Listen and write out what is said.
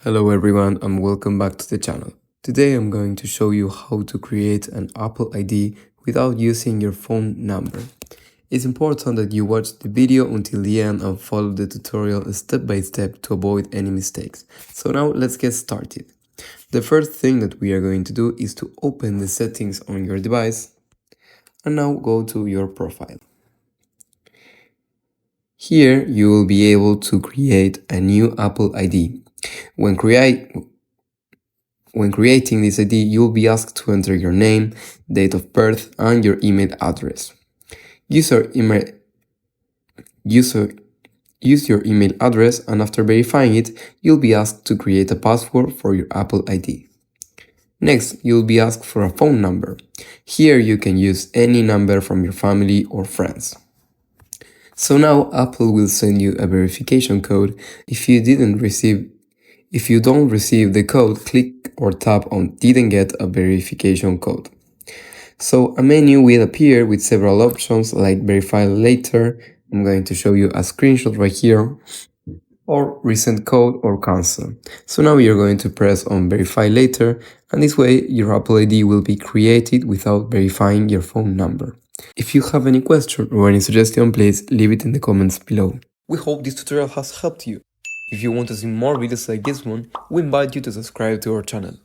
Hello everyone and welcome back to the channel. Today I'm going to show you how to create an Apple ID without using your phone number. It's important that you watch the video until the end and follow the tutorial step by step to avoid any mistakes. So now let's get started. The first thing that we are going to do is to open the settings on your device and now go to your profile. Here you will be able to create a new Apple ID. When creating this ID, you'll be asked to enter your name, date of birth, and your email address. Use your email address, and after verifying it, you'll be asked to create a password for your Apple ID. Next, you'll be asked for a phone number. Here you can use any number from your family or friends. So now Apple will send you a verification code. If you don't receive the code, click or tap on "Didn't get a verification code." So a menu will appear with several options like Verify Later. I'm going to show you a screenshot right here, or Resend Code or Cancel. So now you're going to press on Verify Later, and this way your Apple ID will be created without verifying your phone number. If you have any question or any suggestion, please leave it in the comments below. We hope this tutorial has helped you. If you want to see more videos like this one, we invite you to subscribe to our channel.